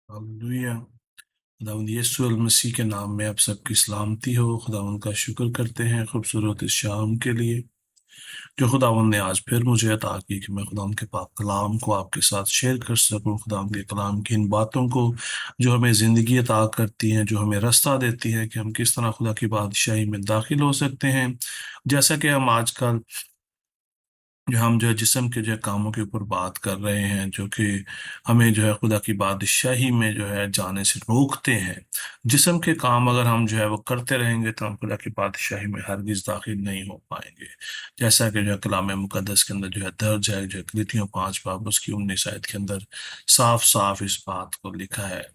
Hallelujah. खुदावंद यीशु अल मसीह के नाम में आप सबकी सलामती हो। खुदावंद का शुक्र करते हैं खूबसूरत इस शाम के लिए जो खुदावंद ने आज फिर मुझे अता की कि मैं खुदावंद के पाक कलाम को आपके साथ शेयर कर सकूं। खुदावंद के कलाम की इन बातों को जो हमें ज़िंदगी अता करती हैं, जो हमें रास्ता देती है कि हम किस तरह खुदा की बादशाही में दाखिल हो सकते हैं। जैसा कि हम आजकल जो हम जो है जिस्म के जो है कामों के ऊपर बात कर रहे हैं, जो कि हमें जो है खुदा की बादशाही में जो है जाने से रोकते हैं। जिस्म के काम अगर हम जो है वो करते रहेंगे तो हम खुदा की बादशाही में हरगिज दाखिल नहीं हो पाएंगे। जैसा कि जो है कलाम मुकद्दस के अंदर जो है दर्ज है, जो है कृतियों 5 बाब उसकी 19 आयत के अंदर साफ साफ इस बात को लिखा है।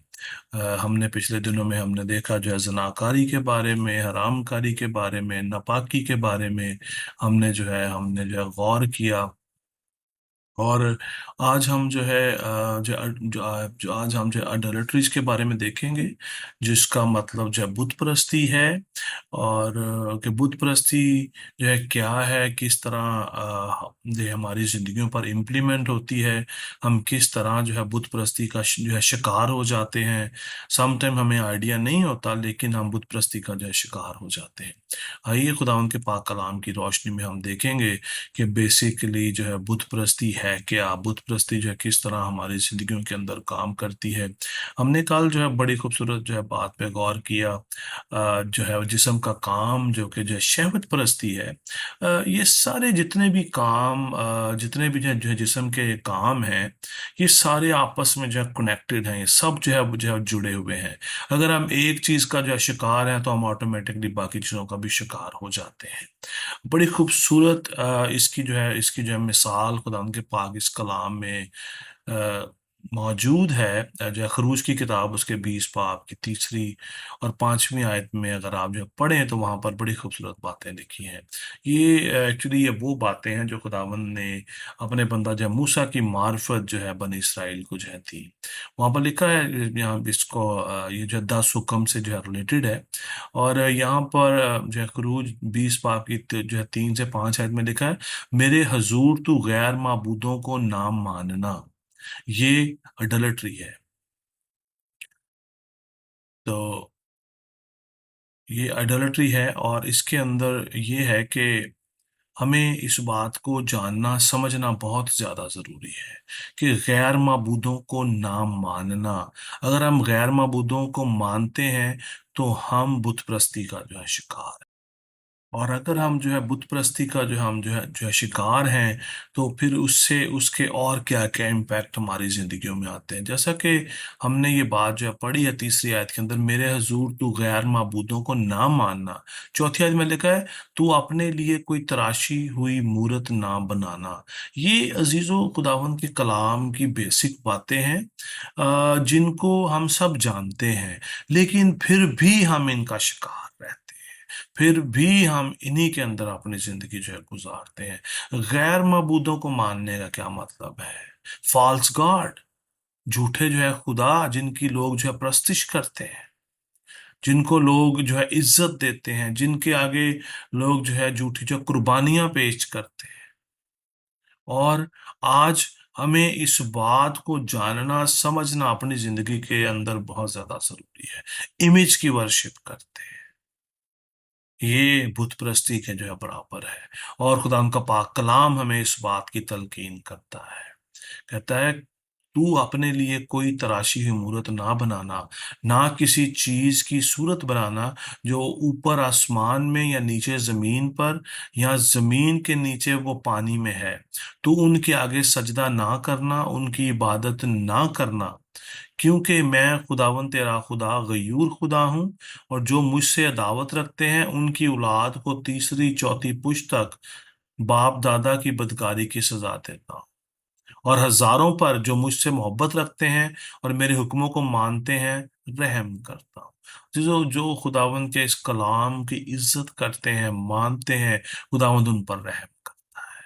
हमने पिछले दिनों में हमने देखा जो है जनाकारी के बारे में, हरामकारी के बारे में, नापाकी के बारे में हमने जो है गौर किया। और आज हम जो है जो आज हम जो अडल्ट्रीज के बारे में देखेंगे, जिसका मतलब जो है बुत परस्ती है। और कि बुत परस्ती जो है क्या है, किस तरह जो है हमारी जिंदगियों पर इम्प्लीमेंट होती है, हम किस तरह जो है बुत परस्ती का जो है शिकार हो जाते हैं। सम टाइम हमें आइडिया नहीं होता लेकिन हम बुत परस्ती का जो है शिकार हो जाते हैं। आइए खुदावंद के पाक कलाम की रोशनी में हम देखेंगे कि बेसिकली जो है बुत परस्ती है क्या, बुत परस्ती जो है किस तरह हमारी जिंदगियों के अंदर काम करती है। हमने कल जो है बड़ी खूबसूरत जो है बात पे गौर किया। जो है जिस्म का काम जो कि जो है शहवत परस्ती है। ये सारे जितने भी काम जितने भी जो है जिस्म के काम हैं, ये सारे आपस में जो है कनेक्टेड हैं। ये सब जो है जुड़े हुए हैं। अगर हम एक चीज का जो है शिकार है तो हम ऑटोमेटिकली बाकी चीजों का भी शिकार हो जाते हैं। बड़ी खूबसूरत इसकी जो है मिसाल खुदा के पाक इस कलाम में अ, मौजूद है। जो है खरूज की किताब उसके 20 बाब की 3 और 5वीं आयत में अगर आप जो पढ़ें तो वहां पर बड़ी खूबसूरत बातें लिखी हैं। ये एक्चुअली ये वो बातें हैं जो खुदावंद ने अपने बंदा जो है मूसा की मार्फत जो है बनी इसराइल को जो है थी। वहां पर लिखा है, यहाँ इसको ये जो है 10 हुक्म से जो है रिलेटेड है। और यहाँ पर जो है खरूज 20 बाब की जो है 3 से 5 आयत में लिखा है, मेरे हजूर तू गैर माबूदों को ना मानना। ये अडलट्री है। तो ये अडलट्री है और इसके अंदर ये है कि हमें इस बात को जानना समझना बहुत ज्यादा जरूरी है कि गैर माबूदों को ना मानना। अगर हम गैर माबूदों को मानते हैं तो हम बुत परस्ती का जो है शिकार। और अगर हम जो है बुत परस्ती का जो है शिकार हैं, तो फिर उससे उसके और क्या क्या इम्पैक्ट हमारी जिंदगियों में आते हैं। जैसा कि हमने ये बात जो है पढ़ी है 3 आयत के अंदर, मेरे हजूर तू गैर माबूदों को ना मानना। 4 आयत में लिखा है, तू अपने लिए कोई तराशी हुई मूरत ना बनाना। ये अजीजों खुदावंद के कलाम की बेसिक बातें हैं, जिनको हम सब जानते हैं, लेकिन फिर भी हम इनका शिकार रहते हैं। फिर भी हम इन्हीं के अंदर अपनी जिंदगी जो है गुजारते हैं। गैर मबूदों को मानने का क्या मतलब है? फॉल्स गॉड, झूठे जो है खुदा जिनकी लोग जो है प्रस्तिश करते हैं, जिनको लोग जो है इज्जत देते हैं, जिनके आगे लोग जो है झूठी जो कुर्बानियां पेश करते हैं। और आज हमें इस बात को जानना समझना अपनी जिंदगी के अंदर बहुत ज्यादा जरूरी है। इमेज की वर्शिप करते हैं, ये बुत परस्ती के जो है बराबर है। और खुदा उनका पाक कलाम हमें इस बात की तलकीन करता है। कहता है, तू अपने लिए कोई तराशी हुई मूरत ना बनाना, ना किसी चीज की सूरत बनाना जो ऊपर आसमान में या नीचे जमीन पर या जमीन के नीचे वो पानी में है। तू उनके आगे सजदा ना करना, उनकी इबादत ना करना, क्योंकि मैं खुदावन तेरा खुदा गयूर खुदा हूँ, और जो मुझसे अदावत रखते हैं उनकी औलाद को तीसरी चौथी पुश्त तक बाप दादा की बदकारी की सजा देता हूँ। और हजारों पर जो मुझसे मोहब्बत रखते हैं और मेरे हुक्मों को मानते हैं रहम करता हूँ। जो जो खुदावंद के इस कलाम की इज्जत करते हैं, मानते हैं, खुदावंद उन पर रहम करता है।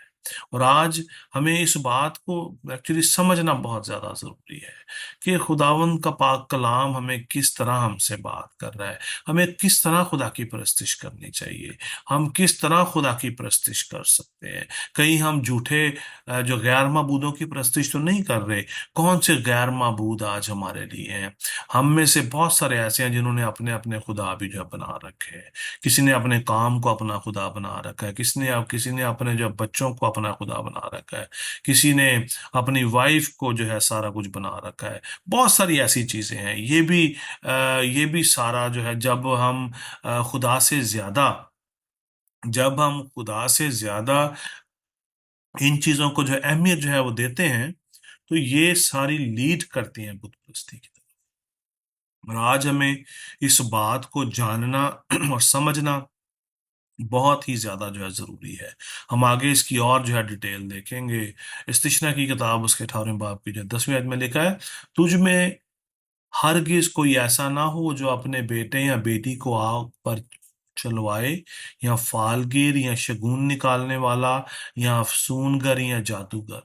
और आज हमें इस बात को एक्चुअली समझना बहुत ज्यादा जरूरी है कि खुदावंद का पाक कलाम हमें किस तरह हमसे बात कर रहा है, हमें किस तरह खुदा की परस्तिश करनी चाहिए, हम किस तरह खुदा की परस्तिश कर सकते हैं। कहीं हम झूठे जो गैर माबूदों की परस्तिश तो नहीं कर रहे। कौन से गैर माबूद आज हमारे लिए हैं? हम में से बहुत सारे ऐसे हैं जिन्होंने अपने अपने खुदा भी जो है बना रखे हैं। किसी ने अपने काम को अपना खुदा बना रखा है, किसी ने अपने जो बच्चों को अपना खुदा बना रखा है, किसी ने अपनी वाइफ को जो है सारा कुछ बना रखा है। बहुत सारी ऐसी चीजें हैं। ये भी सारा जो है, खुदा से ज्यादा जब हम खुदा से ज्यादा इन चीजों को जो है अहमियत जो है वो देते हैं, तो ये सारी लीड करती हैं बुत परस्ती की तरफ। और आज हमें इस बात को जानना और समझना बहुत ही ज्यादा जो है जरूरी है। हम आगे इसकी और जो है डिटेल देखेंगे। इस्तिशना की किताब उसके 18वें बाब की जो 10वीं आयत में लिखा है, तुझ में हरगिज कोई ऐसा ना हो जो अपने बेटे या बेटी को आग पर चलवाए, या फालगीर, या शगुन निकालने वाला, या अफसूनगर, या जादूगर।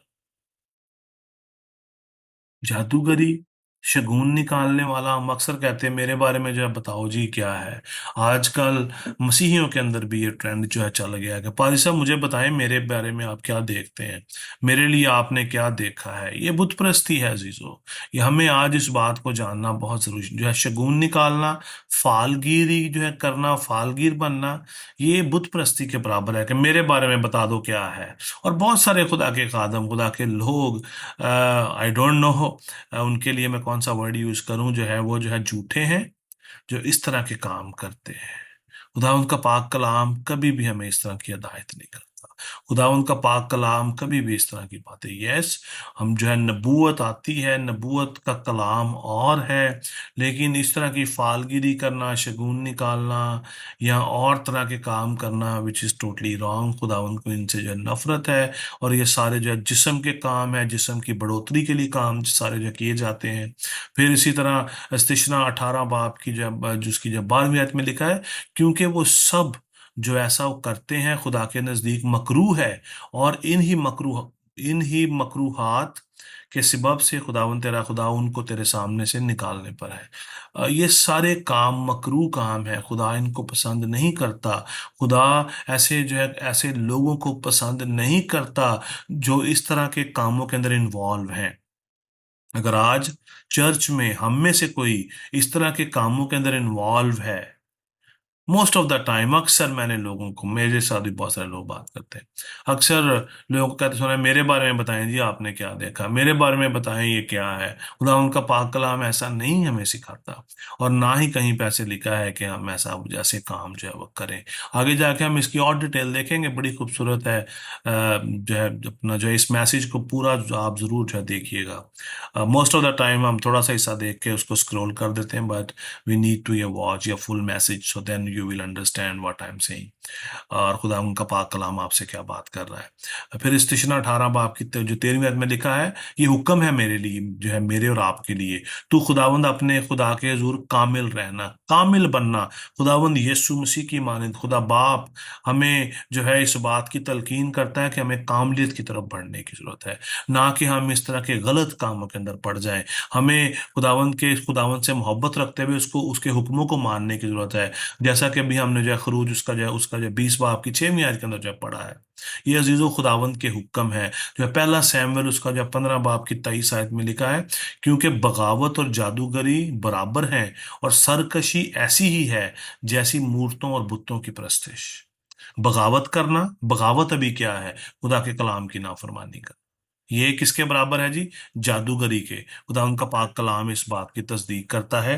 जादूगरी, शगुन निकालने वाला, हम अक्सर कहते हैं मेरे बारे में जो है बताओ जी क्या है। आजकल मसीहियों के अंदर भी ये ट्रेंड जो है चल गया है कि पादी साहब मुझे बताएं मेरे बारे में आप क्या देखते हैं, मेरे लिए आपने क्या देखा है। ये बुत परस्ती है अजीजों। ये हमें आज इस बात को जानना बहुत जरूरी जो है। शगुन निकालना, फालगीरी जो है करना, फालगीर बनना, ये बुत परस्ती के बराबर है कि मेरे बारे में बता दो क्या है। और बहुत सारे खुदा के खादम, खुदा के लोग, आई डोंट नो उनके लिए मैं कौन सा वर्ड यूज करूं, जो है वो जो है झूठे हैं, जो इस तरह के काम करते हैं। खुदावंद का पाक कलाम कभी भी हमें इस तरह की हिदायत नहीं करता। खुदावंद का पाक कलाम कभी भी इस तरह की बातें, यस, हम जो है नबूवत आती है, नबूवत का कलाम और है, लेकिन इस तरह की फालगिरी करना, शगुन निकालना, या और तरह के काम करना विच इज़ टोटली रॉन्ग। खुदावंद को इनसे जो है नफरत है। और ये सारे जो है जिस्म के काम है, जिस्म की बढ़ोतरी के लिए काम सारे जो किए जाते हैं। फिर इसी तरह इस्तिशना 18 बाब की जब जिसकी जब 12वीं आयत में लिखा है, क्योंकि वो सब जो ऐसा वो करते हैं खुदा के नजदीक मकरूह है, और इन ही मकरूहात के सबब से खुदावन तेरा खुदा उनको तेरे सामने से निकालने पर है। ये सारे काम मकरूह काम है, खुदा इनको पसंद नहीं करता। खुदा ऐसे जो है ऐसे लोगों को पसंद नहीं करता जो इस तरह के कामों के अंदर इन्वॉल्व हैं। अगर आज चर्च में हम में से कोई इस तरह के कामों के अंदर इन्वॉल्व है, मोस्ट ऑफ द टाइम, अक्सर मैंने लोगों को, मेरे साथ भी बहुत सारे लोग बात करते हैं, अक्सर लोगों को कहते सुना है मेरे बारे में बताएं जी आपने क्या देखा, मेरे बारे में बताएं ये क्या है। खुदा उनका पाक कलाम ऐसा नहीं हमें सिखाता, और ना ही कहीं पे ऐसे लिखा है कि हम ऐसा जैसे काम जो है वो करें। आगे जाके हम इसकी और डिटेल देखेंगे, बड़ी खूबसूरत है। जो है अपना जो है इस मैसेज को पूरा आप जरूर जो है देखिएगा। मोस्ट ऑफ द टाइम हम थोड़ा सा हिस्सा देख के उसको स्क्रॉल कर देते हैं, बट वी नीड टू ये वॉच या full message, so then you will understand what I am saying, और खुदा उनका पाक कलाम आपसे क्या बात कर रहा है। फिर इस्तिशना 18 बाब की जो 13वीं आयत में लिखा है, ये हुक्म है मेरे लिए, जो है मेरे और आपके लिए, तू खुदावंद अपने खुदा के हुजूर कामिल रहना, कामिल बनना। खुदावंद यीशु मसीह की मानद खुदा बाप हमें जो है इस बात की तलकीन करता है कि हमें कामलियत की तरफ बढ़ने की जरूरत है, ना कि हम इस तरह के गलत कामों के अंदर पड़ जाएं। हमें खुदावंद से मोहब्बत रखते हुए उसको उसके हुक्मों को मानने की जरूरत है। जैसा कि अभी हमने जो है खरूज उसका जो 20 बाब की 6वीं आयत के अंदर जो है पढ़ा है, ये अजीजों खुदावंद के हुक्म है। जो है पहला सैमुएल उसका जो 15 बाब की 23 आयत में लिखा है, क्योंकि बगावत और जादूगरी बराबर हैं, और सरकशी ऐसी ही है जैसी मूर्तों और बुतों की प्रस्तिश। बगावत करना, बगावत अभी क्या है? खुदा के कलाम की नाफरमानी का। ये किसके बराबर है जी? जादूगरी के। खुदा उनका पाक कलाम इस बात की तस्दीक करता है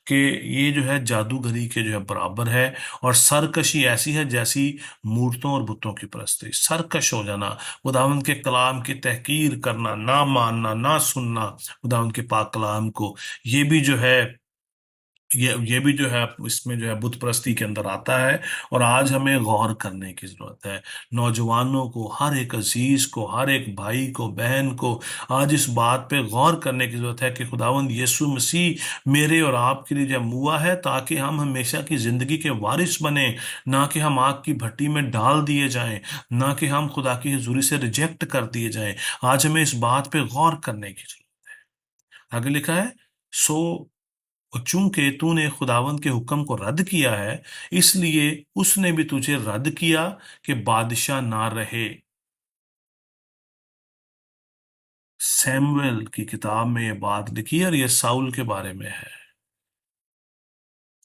कि ये जो है जादूगरी के जो है बराबर है। और सरकशी ऐसी है जैसी मूर्तों और बुतों की परस्ती। सरकश हो जाना, खुदावंद के कलाम की तहकीर करना, ना मानना, ना सुनना खुदावंद के पाक कलाम को, ये भी जो है ये भी जो है इसमें जो है बुत परस्ती के अंदर आता है। और आज हमें गौर करने की जरूरत है। नौजवानों को, हर एक अजीज को, हर एक भाई को, बहन को आज इस बात पे गौर करने की जरूरत है कि खुदावंद यीशु मसीह मेरे और आपके लिए जब हुआ है ताकि हम हमेशा की जिंदगी के वारिस बने, ना कि हम आग की भट्टी में डाल दिए जाएं, ना कि हम खुदा की हजूरी से रिजेक्ट कर दिए जाएं। आज हमें इस बात पे गौर करने की जरूरत। आगे लिखा है, सो और चूंकि तूने खुदावंद के हुक्म को रद्द किया है, इसलिए उसने भी तुझे रद्द किया कि बादशाह ना रहे। सैमुएल की किताब में ये बात लिखी है और ये साउल के बारे में है।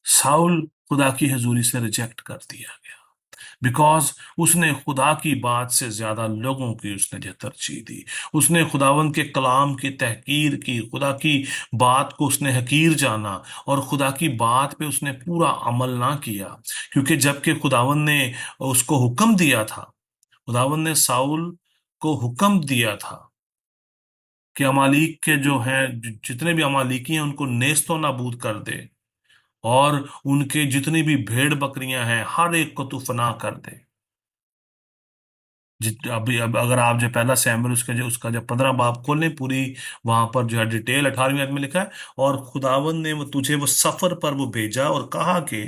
साउल खुदा की हजूरी से रिजेक्ट कर दिया गया बिकॉज उसने खुदा की बात से ज्यादा लोगों की उसने जो तरजीह दी। उसने खुदावंद के कलाम की तहकीर की, खुदा की बात को उसने हकीर जाना और खुदा की बात पे उसने पूरा अमल ना किया। क्योंकि जबकि खुदावंद ने उसको हुक्म दिया था, खुदावंद ने साउल को हुक्म दिया था कि अमालीक के जो हैं, जितने भी अमालीकी हैं उनको नेस्तो नाबूद कर दे, और उनके जितनी भी भेड़ बकरियां हैं हर एक को तू फना कर दे। अभी अब अगर आप जो पहला सैमुएल उसका जो 15 बाब खोलें पूरी, वहां पर जो है डिटेल 18वीं आयत में लिखा है, और खुदावंद ने वो तुझे वो सफर पर वो भेजा और कहा कि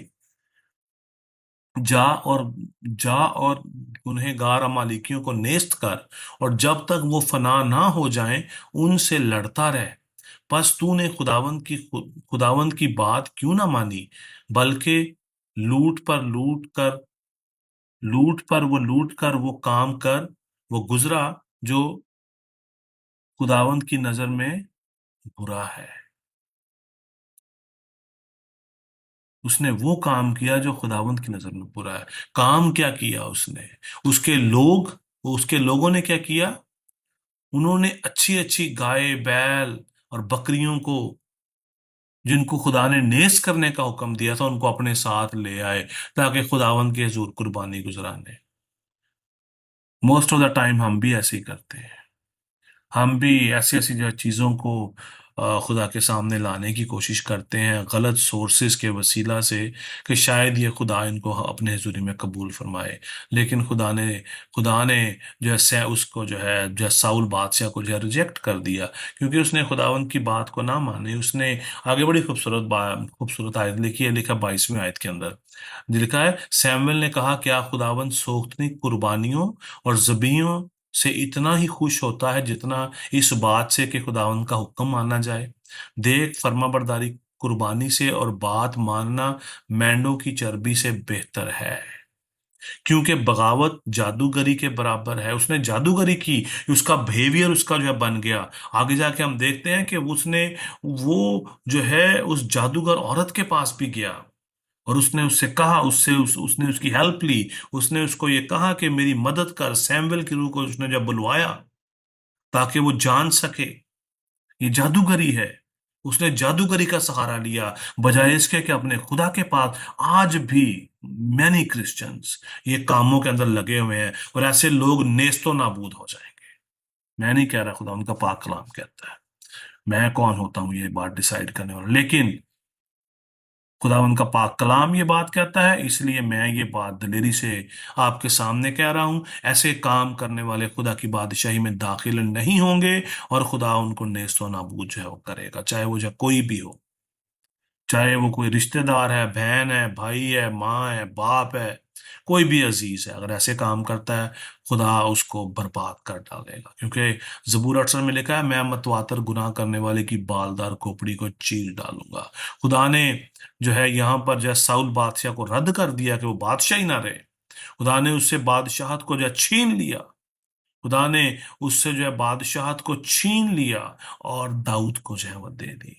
जा और जा और गुनहगार अमालिकियों को नेस्त कर, और जब तक वो फना ना हो जाएं उनसे लड़ता रह। बस तूने खुदावंद की बात क्यों ना मानी, बल्कि लूट पर लूट कर लूट कर वो काम कर, वो गुजरा जो खुदावंद की नजर में बुरा है। उसने वो काम किया जो खुदावंद की नजर में बुरा है। काम क्या किया उसने? उसके लोग उसके लोगों ने क्या किया? उन्होंने अच्छी अच्छी गाय, बैल और बकरियों को, जिनको खुदा ने नेस करने का हुक्म दिया था, उनको अपने साथ ले आए ताकि खुदावंद के हुजूर कुर्बानी गुजराने। मोस्ट ऑफ द टाइम हम भी ऐसे ही करते हैं। हम भी ऐसी ऐसी जो चीज़ों को खुदा के सामने लाने की कोशिश करते हैं गलत सोर्सेज के वसीला से, कि शायद ये खुदा इनको अपने हुजूरी में कबूल फरमाए। लेकिन खुदा ने जो है उसको जो है साउल बादशाह को जो है रिजेक्ट कर दिया, क्योंकि उसने खुदावंद की बात को ना माने। उसने आगे बड़ी खूबसूरत आयत लिखी है, लिखा 22वीं आयत के अंदर लिखा है, सैमुएल ने कहा, क्या खुदावंद सोख्तनी कुर्बानियों और ज़बीहों से इतना ही खुश होता है जितना इस बात से कि खुदावंद का हुक्म माना जाए? देख, फर्माबरदारी कुर्बानी से और बात मानना मेंढों की चर्बी से बेहतर है, क्योंकि बगावत जादूगरी के बराबर है। उसने जादूगरी की, उसका बिहेवियर उसका जो है बन गया। आगे जाके हम देखते हैं कि वो जो है उस जादूगर औरत के पास भी गया और उसने उससे कहा, उसने उसकी हेल्प ली। उसने उसको ये कहा कि मेरी मदद कर। सैमुएल की रूह को उसने जब बुलवाया ताकि वो जान सके ये जादूगरी है, उसने जादूगरी का सहारा लिया बजाय इसके कि अपने खुदा के पास। आज भी मैनी क्रिश्चियंस ये कामों के अंदर लगे हुए हैं और ऐसे लोग नेस्तो नाबूद हो जाएंगे। मैं नहीं कह रहा, खुदा उनका पाक कलाम कहता है। मैं कौन होता हूं ये बात डिसाइड करने वाला? लेकिन खुदा उनका पाक कलाम ये बात कहता है, इसलिए मैं ये बात दिलेरी से आपके सामने कह रहा हूं। ऐसे काम करने वाले खुदा की बादशाही में दाखिल नहीं होंगे और खुदा उनको नेस्तो नाबूद जो है वो करेगा, चाहे वो जो कोई भी हो। चाहे वो कोई रिश्तेदार है, बहन है, भाई है, माँ है, बाप है, कोई भी अजीज है, अगर ऐसे काम करता है खुदा उसको बर्बाद कर डालेगा। क्योंकि जबूर 68 में लिखा है, मैं मतवातर गुनाह करने वाले की बालदार खोपड़ी को चीर डालूंगा। खुदा ने जो है यहाँ पर जो है साउल बादशाह को रद्द कर दिया कि वो बादशाह ही ना रहे। खुदा ने उससे बादशाहत को जो है छीन लिया। खुदा ने उससे जो है बादशाहत को छीन लिया और दाऊद को जो है वो दे दी।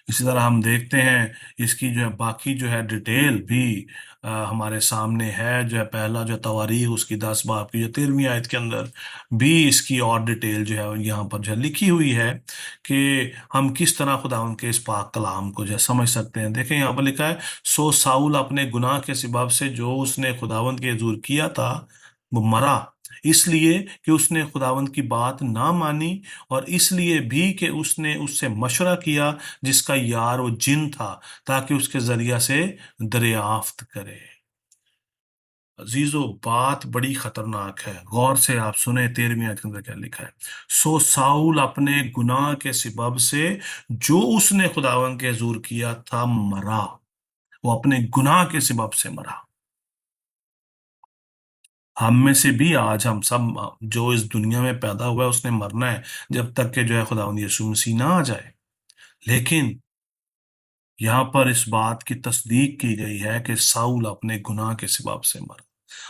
इसी तरह हम देखते हैं इसकी जो है बाकी जो है डिटेल भी हमारे सामने है। जो है पहला जो तवारीख उसकी 10 बाब की जो 13वीं आयत के अंदर भी इसकी और डिटेल जो है यहाँ पर जो है लिखी हुई है कि हम किस तरह खुदा उनके इस पाक कलाम को जो है समझ सकते हैं। देखें यहाँ पर लिखा है, सो साउल अपने गुनाह के सबब से जो उसने खुदावंद के हुजूर किया था वो मरा, इसलिए कि उसने खुदावंद की बात ना मानी, और इसलिए भी कि उसने उससे मशवरा किया जिसका यार वो जिन था, ताकि उसके जरिया से दरियाफ्त करे। अजीजो, बात बड़ी खतरनाक है, गौर से आप सुने। 13वीं आयत के अंदर क्या लिखा है? सो साउल अपने गुनाह के सबब से जो उसने खुदावन के हजूर किया था मरा। वो अपने गुनाह के सबब से मरा। हम में से भी आज हम सब जो इस दुनिया में पैदा हुआ है उसने मरना है, जब तक कि जो है खुदावंद यीशु मसीह ना आ जाए। लेकिन यहाँ पर इस बात की तस्दीक की गई है कि साउल अपने गुनाह के सबब से मरा,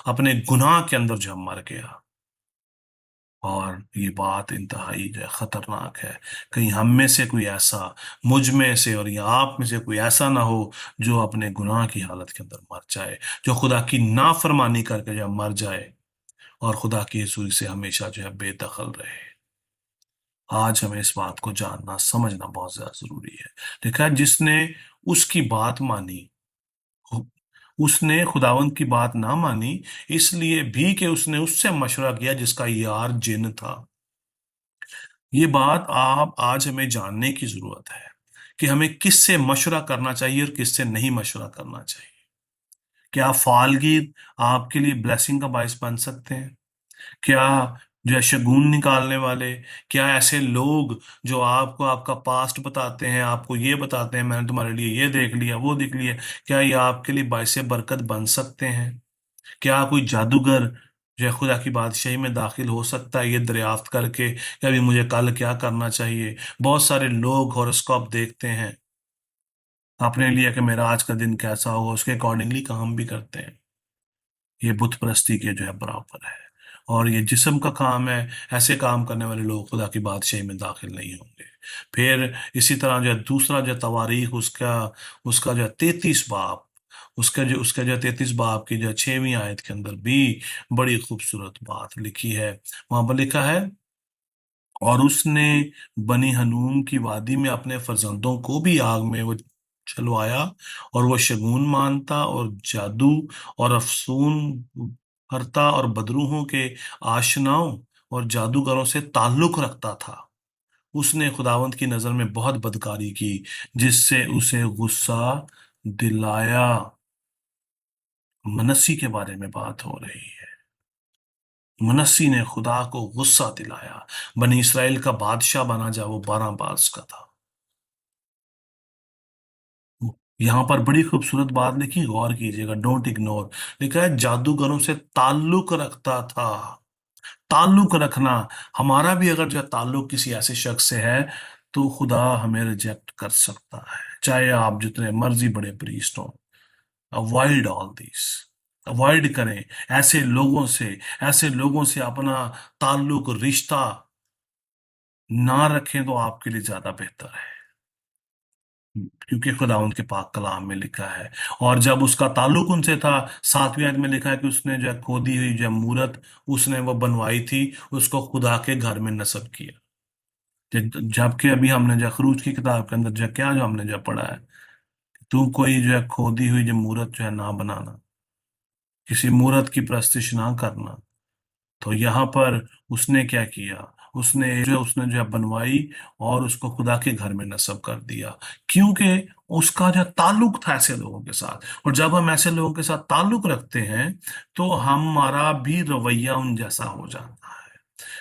अपने गुनाह के अंदर जो मर गया। और ये बात इंतहाई जो है खतरनाक है। कहीं हम में से कोई ऐसा, मुझ में से और या आप में से कोई ऐसा ना हो जो अपने गुनाह की हालत के अंदर मर जाए, जो खुदा की नाफरमानी करके जो मर जाए और खुदा की हजूरी से हमेशा जो है बेदखल रहे। आज हमें इस बात को जानना समझना बहुत ज्यादा जरूरी है। देखा, जिसने उसकी बात मानी, उसने खुदावंत की बात ना मानी, इसलिए भी कि उसने उससे मशवरा किया जिसका यार जिन था। ये बात आप आज हमें जानने की जरूरत है कि हमें किससे मशवरा करना चाहिए और किससे नहीं मशवरा करना चाहिए। क्या फालगीर आपके लिए ब्लेसिंग का बायस बन सकते हैं? क्या जो है शगुन निकालने वाले, क्या ऐसे लोग जो आपको आपका पास्ट बताते हैं, आपको ये बताते हैं मैंने तुम्हारे लिए ये देख लिया वो देख लिया, क्या ये आपके लिए बायस बरकत बन सकते हैं? क्या कोई जादूगर जो है खुदा की बादशाही में दाखिल हो सकता है ये दरियाफ्त करके कि अभी मुझे कल क्या करना चाहिए? बहुत सारे लोग हॉरोस्कोप देखते हैं अपने लिए कि मेरा आज का दिन कैसा होगा, उसके अकॉर्डिंगली काम भी करते हैं। ये बुत परस्ती के जो है बराबर है, और ये जिस्म का काम है। ऐसे काम करने वाले लोग खुदा की बादशाही में दाखिल नहीं होंगे। फिर इसी तरह जो है दूसरा जो तवारीख उसका उसका जो 33 बाब, उसका जो 33 बाब की जो 6वीं आयत के अंदर भी बड़ी खूबसूरत बात लिखी है। वहां पर लिखा है, और उसने बनी हनूम की वादी में अपने फर्जंदों को भी आग में वो चलवाया, और वो शगुन मानता और जादू और अफसून करता और बदरूहों के आशनाओं और जादूगरों से ताल्लुक रखता था। उसने खुदावंत की नजर में बहुत बदकारी की, जिससे उसे गुस्सा दिलाया। मनस्सी के बारे में बात हो रही है। मनस्सी ने खुदा को गुस्सा दिलाया। बनी इसराइल का बादशाह बना जब वो 12 बरस का था। यहां पर बड़ी खूबसूरत बात लिखी, गौर कीजिएगा, डोंट इग्नोर। लिखा है जादूगरों से ताल्लुक रखता था। ताल्लुक रखना, हमारा भी अगर जो है ताल्लुक किसी ऐसे शख्स से है तो खुदा हमें रिजेक्ट कर सकता है, चाहे आप जितने मर्जी बड़े प्रीस्ट हो। Avoid all this. अवॉइड करें ऐसे लोगों से। ऐसे लोगों से अपना ताल्लुक रिश्ता ना रखें तो आपके लिए ज्यादा बेहतर है, क्योंकि खुदा उनके पाक कलाम में लिखा है। और जब उसका ताल्लुक उनसे था, 7वीं आयत में लिखा है कि उसने जो है खोदी हुई जो मूरत उसने वो बनवाई थी, उसको खुदा के घर में नस्ब किया। जबकि अभी हमने जो खरूज की किताब के अंदर जो क्या जो हमने जो पढ़ा है, तू कोई जो है खोदी हुई जो मूरत जो है ना बनाना, किसी मूरत की प्रस्तिश ना करना। तो यहाँ पर उसने क्या किया? उसने जो है बनवाई और उसको खुदा के घर में नस्ब कर दिया, क्योंकि उसका जो ताल्लुक था ऐसे लोगों के साथ। और जब हम ऐसे लोगों के साथ ताल्लुक रखते हैं तो हमारा भी रवैया उन जैसा हो जाता है।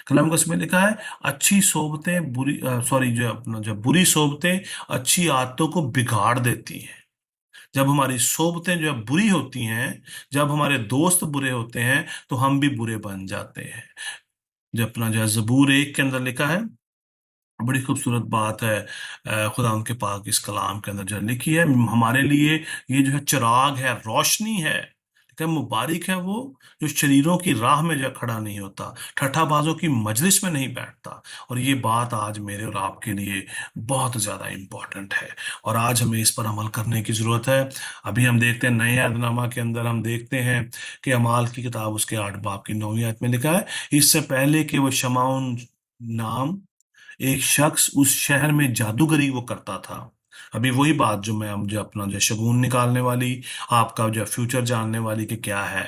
कलाम का इसमें लिखा है, अच्छी सोबतें बुरी सॉरी जो अपना जो बुरी सोबतें अच्छी आदतों को बिगाड़ देती हैं। जब हमारी सोबतें जो है बुरी होती हैं, जब हमारे दोस्त बुरे होते हैं, तो हम भी बुरे बन जाते हैं। जो अपना जो है ज़बूर 1 के अंदर लिखा है, बड़ी खूबसूरत बात है। खुदा उनके पाक इस कलाम के अंदर जो लिखी है हमारे लिए, ये जो है चिराग है, रोशनी है। ठीक है, मुबारक है वो जो शरीरों की राह में जो है खड़ा नहीं होता, ठट्ठाबाजों की मजलिस में नहीं बैठता। और ये बात आज मेरे और आपके लिए बहुत ज्यादा इंपॉर्टेंट है, और आज हमें इस पर अमल करने की जरूरत है। अभी हम देखते हैं नए अहदनामा के अंदर, हम देखते हैं कि अमाल की किताब उसके 8 बाब की 9वीं आयत में लिखा है, इससे पहले कि वो शमाउन नाम एक शख्स उस शहर में जादूगरी वो करता था। अभी वही बात जो मैं जो अपना जो शगुन निकालने वाली, आपका जो फ्यूचर जानने वाली कि क्या है,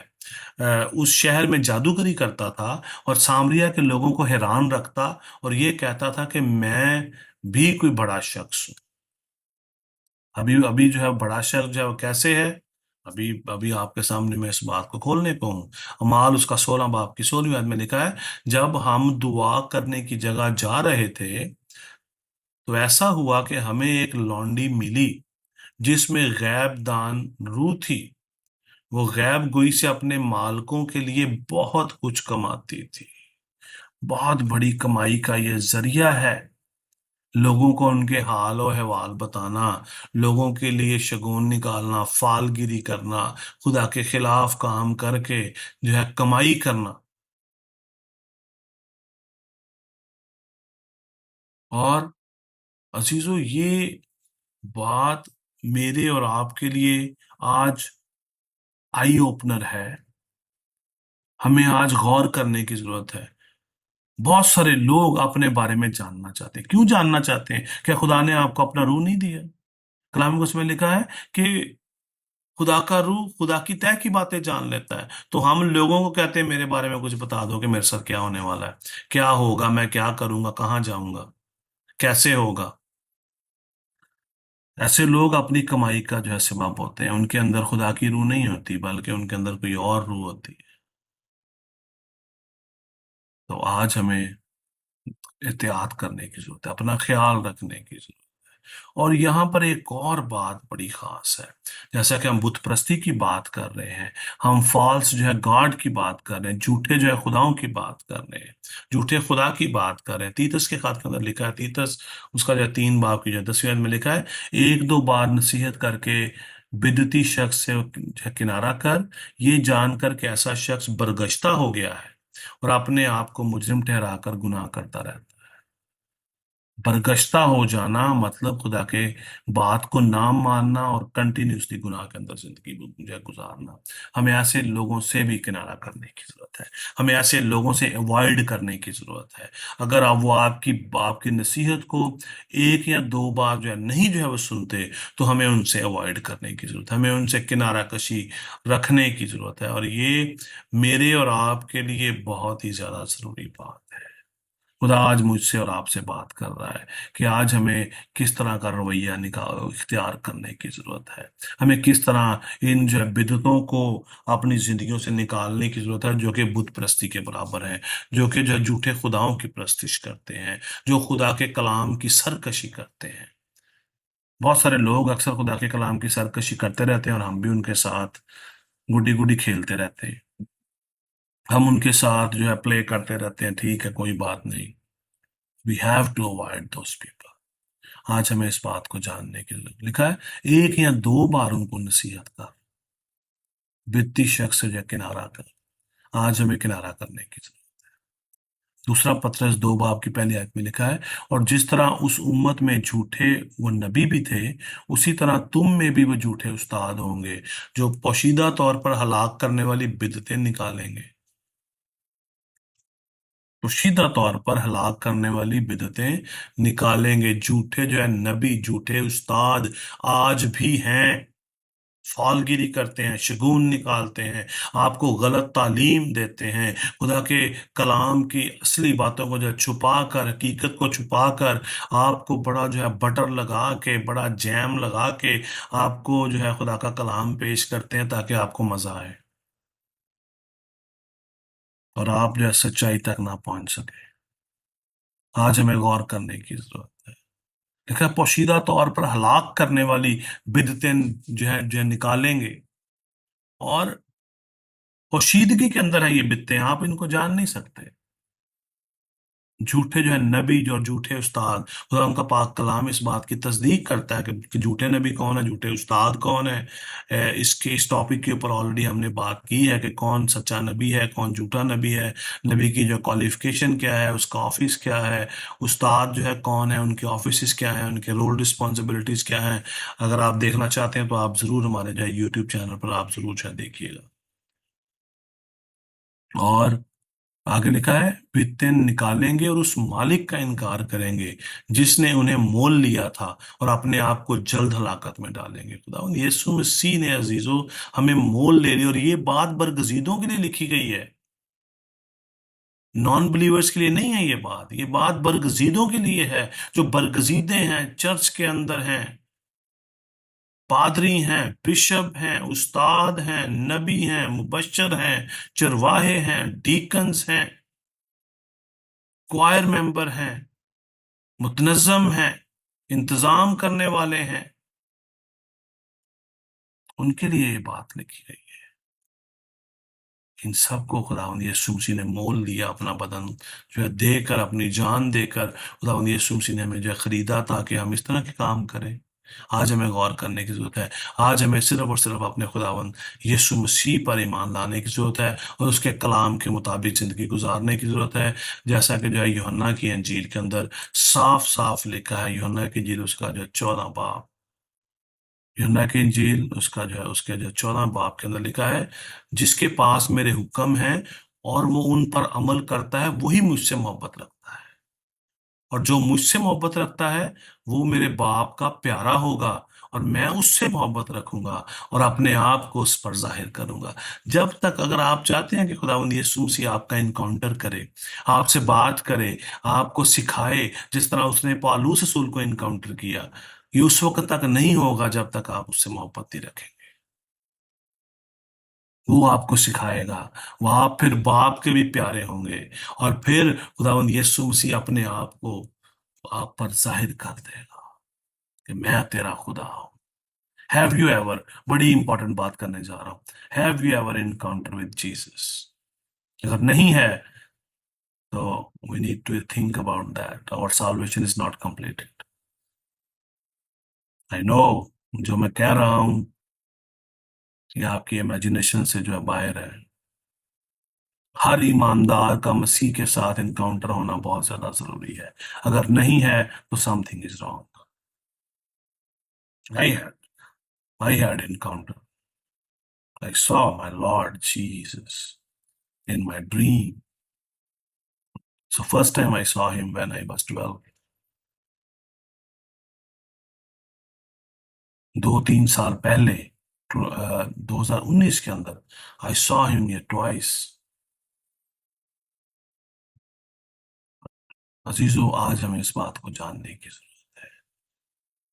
उस शहर में जादूगरी करता था और सामरिया के लोगों को हैरान रखता और ये कहता था कि मैं भी कोई बड़ा शख्स हूं। अभी अभी जो है बड़ा शख्स जो है वो कैसे है? अभी अभी आपके सामने मैं इस बात को खोलने को हूँ। अमाल उसका 16 बाब की 16वीं आयत में लिखा है, जब हम दुआ करने की जगह जा रहे थे तो ऐसा हुआ कि हमें एक लौंडी मिली जिसमें गैब दान रूह थी। वो गैब गोई से अपने मालकों के लिए बहुत कुछ कमाती थी। बहुत बड़ी कमाई का ये जरिया है। लोगों को उनके हाल और अहवाल बताना, लोगों के लिए शगुन निकालना, फालगिरी करना, खुदा के खिलाफ काम करके जो है कमाई करना। और अजीजों, ये बात मेरे और आपके लिए आज आई ओपनर है। हमें आज गौर करने की जरूरत है। बहुत सारे लोग अपने बारे में जानना चाहते हैं। क्यों जानना चाहते हैं? क्या खुदा ने आपको अपना रूह नहीं दिया? कलाम में उसमें लिखा है कि खुदा का रूह खुदा की तय की बातें जान लेता है। तो हम लोगों को कहते हैं मेरे बारे में कुछ बता दो कि मेरे साथ क्या होने वाला है, क्या होगा, मैं क्या करूंगा, कहाँ जाऊंगा, कैसे होगा। ऐसे लोग अपनी कमाई का जो है सबब होते हैं। उनके अंदर खुदा की रूह नहीं होती, बल्कि उनके अंदर कोई और रूह होती है। तो आज हमें एहतियात करने की जरूरत है, अपना ख्याल रखने की जरूरत है। और यहाँ पर एक और बात बड़ी खास है। जैसा कि हम बुत परस्ती की बात कर रहे हैं, हम फॉल्स जो है गॉड की बात कर रहे हैं, झूठे जो है खुदाओं की बात कर रहे हैं, झूठे खुदा की बात कर रहे हैं। तीतस के खात के अंदर लिखा है, तीतस उसका जो है 3 बाब की जो है 10वीं आयत में लिखा है, एक दो बार नसीहत करके बिदती शख्स से जो है किनारा कर, ये जानकर कि ऐसा शख्स बरगश्ता हो गया है और अपने आप को मुजरिम ठहराकर गुनाह करता रहता है। बरगश्ता हो जाना मतलब खुदा के बात को ना मानना और कंटिन्यूसली गुनाह के अंदर जिंदगी जो है गुजारना। हमें ऐसे लोगों से भी किनारा करने की जरूरत है। हमें ऐसे लोगों से अवॉइड करने की जरूरत है। अगर आप वो आपकी नसीहत को एक या दो बार जो है नहीं जो है वो सुनते, तो हमें उनसे अवॉइड करने की जरूरत है। हमें उनसे किनारा कशी रखने की जरूरत है। और ये मेरे और आपके लिए बहुत ही ज्यादा जरूरी बात है। खुदा आज मुझसे और आपसे बात कर रहा है कि आज हमें किस तरह का रवैया निकाल इख्तियार करने की जरूरत है। हमें किस तरह इन जो है बिदतों को अपनी जिंदगियों से निकालने की जरूरत है, जो कि बुत परस्ती के बराबर है, जो कि जो है झूठे खुदाओं की प्रस्तिश करते हैं, जो खुदा के कलाम की सरकशी करते हैं। बहुत सारे लोग अक्सर खुदा के कलाम की सरकशी करते रहते हैं और हम भी उनके साथ गुड्डी गुड्डी खेलते रहते हैं। हम उनके साथ जो है प्ले करते रहते हैं, ठीक है कोई बात नहीं। We have to avoid those people. आज हमें इस बात को जानने के लिए लिखा है, एक या दो बार उनको नसीहत कर, वित्तीय शख्स से जो किनारा कर। आज हमें किनारा करने की जरूरत। दूसरा पत्रस 2 बाब की पहली आयत में लिखा है, और जिस तरह उस उम्मत में झूठे वो नबी भी थे, उसी तरह तुम में भी वो झूठे उस्ताद होंगे, जो पोशीदा तौर पर हलाक करने वाली बिदतें निकालेंगे। पोशीदा तौर पर हलाक करने वाली बिदतें निकालेंगे। झूठे जो है नबी, झूठे उस्ताद आज भी हैं। फालगिरी करते हैं, शगुन निकालते हैं, आपको गलत तालीम देते हैं, खुदा के कलाम की असली बातों को जो है छुपा कर, हकीकत को छुपा कर, आपको बड़ा जो है बटर लगा के, बड़ा जैम लगा के आपको जो है खुदा का कलाम पेश करते हैं ताकि आपको मजा आए और आप जो है सच्चाई तक ना पहुंच सके। आज हमें गौर करने की जरूरत है। देखा, पोशीदा तौर पर हलाक करने वाली बिदतें जो है निकालेंगे। और पोशीदगी के अंदर है ये बिदतें, आप इनको जान नहीं सकते। झूठे जो है नबी जो और झूठे उस्ताद, खुदा उनका पाक कलाम इस बात की तस्दीक करता है कि झूठे नबी कौन है, झूठे उस्ताद कौन है। इस टॉपिक के ऊपर ऑलरेडी हमने बात की है कि कौन सच्चा नबी है, कौन झूठा नबी है, नबी की जो क्वालिफिकेशन क्या है, उसका ऑफिस क्या है, उस्ताद जो है कौन है, उनके ऑफिस क्या है, उनके रोल रिस्पॉन्सिबिलिटीज क्या है। अगर आप देखना चाहते हैं तो आप जरूर हमारे जो है यूट्यूब चैनल पर आप जरूर जो है देखिएगा। और आगे लिखा है, वित्तें निकालेंगे और उस मालिक का इनकार करेंगे जिसने उन्हें मोल लिया था, और अपने आप को जल्द हलाकत में डालेंगे। खुदावंद यीशु मसीह ने अजीजों हमें मोल ले लिया, और ये बात बरगजीदों के लिए लिखी गई है, नॉन बिलीवर्स के लिए नहीं है। ये बात बरगजीदों के लिए है, जो बरगजीदे हैं, चर्च के अंदर हैं, पादरी हैं, बिशप हैं, उस्ताद हैं, नबी हैं, मुबश्शिर हैं, चरवाहे हैं, डीकन्स हैं, क्वायर मेंबर हैं, मुतनज़्ज़म हैं, इंतजाम करने वाले हैं, उनके लिए ये बात लिखी गई है। इन सबको खुदावंद यीशु मसीह ने मोल लिया, अपना बदन जो है देकर, अपनी जान देकर खुदावंद यीशु मसीह ने हमें जो है खरीदा, ताकि हम इस तरह के काम करें। आज हमें गौर करने की जरूरत है। आज हमें सिर्फ और सिर्फ अपने खुदावंद यीशु मसीह पर ईमान लाने की जरूरत है, और उसके कलाम के मुताबिक जिंदगी गुजारने की जरूरत है। जैसा कि जो है यूहन्ना की इंजील के अंदर साफ साफ लिखा है, यूहन्ना की इंजील उसका जो 14 बाब, यूहन्ना की इंजील उसका जो है उसके जो 14 बाब के अंदर लिखा है, जिसके पास मेरे हुक्म हैं और वो उन पर अमल करता है, वही मुझसे मोहब्बत रखता है, और जो मुझसे मोहब्बत रखता है वो मेरे बाप का प्यारा होगा, और मैं उससे मोहब्बत रखूंगा और अपने आप को उस पर जाहिर करूंगा। जब तक, अगर आप चाहते हैं कि खुदावंद यीशु मसीह आपका इनकाउंटर करे, आपसे बात करे, आपको सिखाए, जिस तरह उसने पौलुस रसूल को इनकाउंटर किया, ये उस वक्त तक नहीं होगा जब तक आप उससे मोहब्बत नहीं रखेंगे। वो आपको सिखाएगा, वो आप फिर बाप के भी प्यारे होंगे, और फिर खुदावंद यीशु मसीह अपने आप को आप पर जाहिर कर देगा कि मैं तेरा खुदा हूं। हैव यू एवर, बड़ी इंपॉर्टेंट बात करने जा रहा हूं, have you ever encounter with Jesus? अगर नहीं है तो we need to think about that, our salvation is not completed। I know जो मैं कह रहा हूं ये आपकी इमेजिनेशन से जो है बाहर है। हर ईमानदार का मसीह के साथ इनकाउंटर होना बहुत ज्यादा जरूरी है। अगर नहीं है तो something is wrong. I had I had encounter, I saw my Lord Jesus in my dream. So first time I saw him when I was 12, 2-3 साल पहले, 2019 के अंदर, आई सॉ हिम ये ट्वाइस। अजीजों, आज हमें इस बात को जानने की जरूरत है।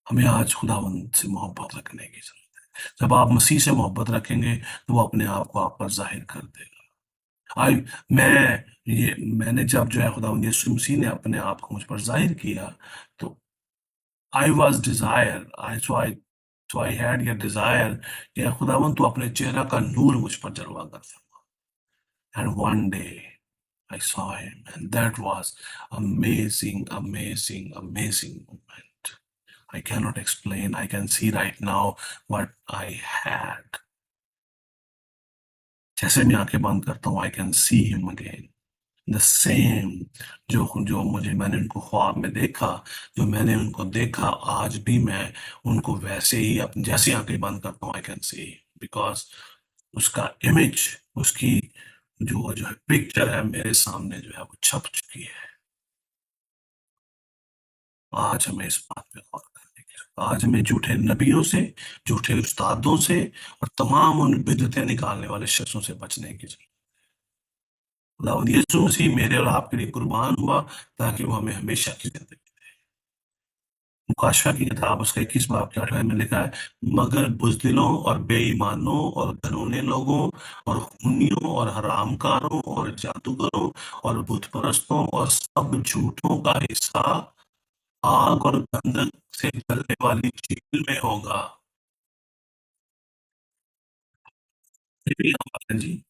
हमें आज खुदावंद से मोहब्बत रखने की जरूरत है। जब आप मसीह से मोहब्बत रखेंगे तो वो अपने आप को आप पर जाहिर कर देगा। आई मैं ये मैंने जब जो है खुदावंद यीशु मसीह ने अपने आप को मुझ पर जाहिर किया, तो I was desire, I had ये डिजायर कि खुदावन तू अपने चेहरा का नूर मुझ पर जलवा कर फरमा। And one day I saw him and that was amazing, amazing, amazing moment. I can not explain, I can see right now what I had. जैसे मैं आंखें बंद करता हूँ, I can see him again, the same, जो जो मुझे मैंने उनको ख्वाब में देखा, जो मैंने उनको देखा, आज भी मैं उनको वैसे ही जैसे आंखें बंद करता हूँ, आई कैन सी, बिकॉज उसका इमेज, उसकी जो जो है पिक्चर है मेरे सामने जो है वो छप चुकी है। आज हमें इस बात पे गौर करने की आज हमें झूठे नबियों से, झूठे उस्तादों से, और तमाम उन बिदअतें निकालने वाले शख्सों से बचने की जरूरत। खुदावंद यीशु मसीह मेरे और आपके लिए कुर्बान हुआ, ताकि वो हमें हमेशा की जिंदगी। मुकाशवा की किताब उसका 21 बाब के 8वें में लिखा है, मगर बुजदिलों और बेईमानों और घिनौने लोगों और खूनियों और हरामकारों और जादूगरों और बुत परस्तों और सब झूठों का हिस्सा आग और गंधक से जलने वाली झील में होगा। ये भी हमारे जी